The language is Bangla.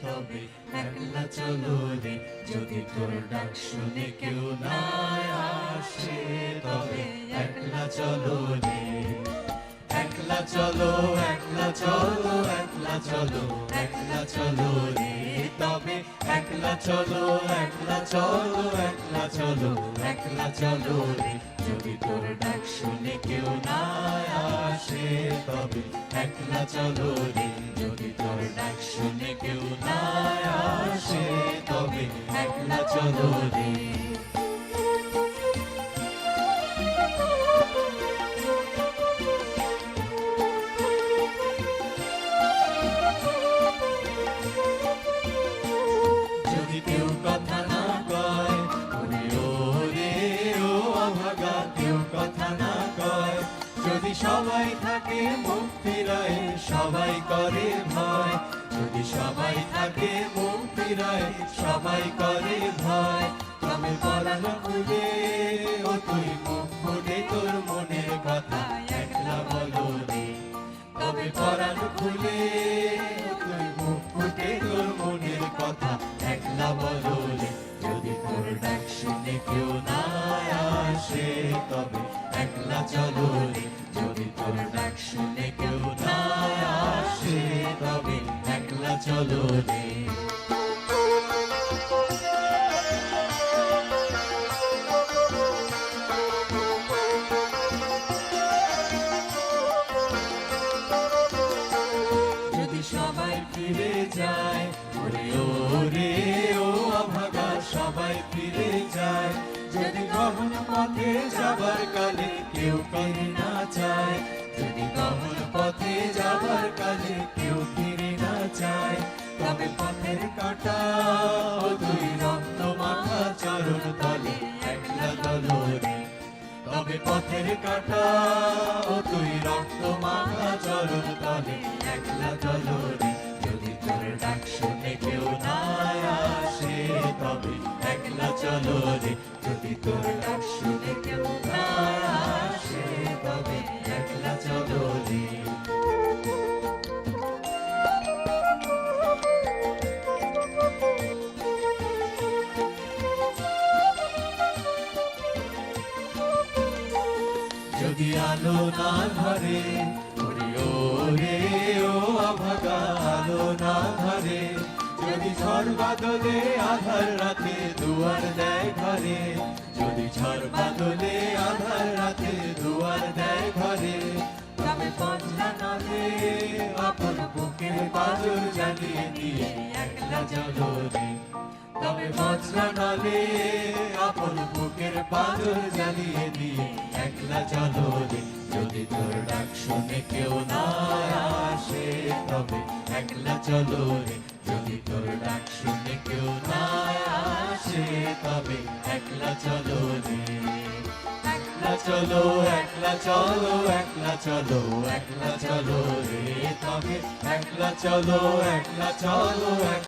তবে একলা চলো রে, যদি তোর ডাক শুনে কেউ না আসে, তবে একলা চলো রে। একলা চলো, একলা চলো, একলা চলো, একলা চলো রে, তবে একলা চলো, একলা চলো, একলা চলো, একলা চলো রে, যদি তোর ডাক শুনে কেউ না আসে, তবে একলা চলো রে, যদি তোর ডাক শুনে কেউ না আসে, তবে একলা চলো রে। যদি কেউ কথা না কয়, ওরে ওরে ও অভাগা, কেউ কথা না কয়, যদি সবাই থাকে মুখ ফিরায়, সবাই করে ভয়, যদি সবাই থাকে মুখ ফিরায়, সবাই করে ভয়, তবে পরাণ খুলে ও তুই মুখ ফুটে তোর মনের কথা একলা বলো রে, তবে পরাণ খুলে ও তুই মুখ ফুটে তোর মনের কথা একলা বলো রে, যদি তোর ডাক শুনে কেউ না আসে, তবে একলা চলো রে, যদি তোর ডাক শুনে কেউ না আসে, তবে একলা চলো রে। যদি সবাই ফিরে যায়, ওরে ওরে ও অভাগা, সবাই ফিরে যায়, যদি গহন পথে যাবার কালে কেউ ফিরে না চায়, যদি গহন পথে যাবার কালে কেউ ফিরে না চায়, তবে পথের কাঁটা ও দুই রক্ত মাখা চরণ তলে একলা চলো রে, তবে পথের কাঁটা ও তুই রক্ত মাখা চরণ তলে একলা চলো রে, যদি তোর ডাক শুনে কেউ না আসে, তবে একলা চলো রে, যদি তোর ডাক শুনে কেউ না আসে, তবে একলা চলো রে। যদি আলো না ধরে, ওরে ওরে ও অভাগা, আলো না ধরে, যদি ঝড় বাদলে আধার রাতে দুয়ার দেয় ঘরে, যদি ঝড় বাদলে আধার রাতে দুয়ার দেয় ঘরে, তবে পঞ্চা নদে আপন বুকের পাজর জ্বালিয়ে দিয়ে একলা চলো রে, তবে বজ্রা নলে আপন বুকের পাজর জ্বালিয়ে দিয়ে একলা চলো রে, যদি তোর ডাক শুনে কেউ না আসে, তবে একলা চলো রে, যদি তোর ডাক শুনে কেউ না আসে, তবে একলা চলো রে। একলা চলো, একলা চলো, একলা চলো, একলা চলো রে, তবে একলা চলো, একলা চলো।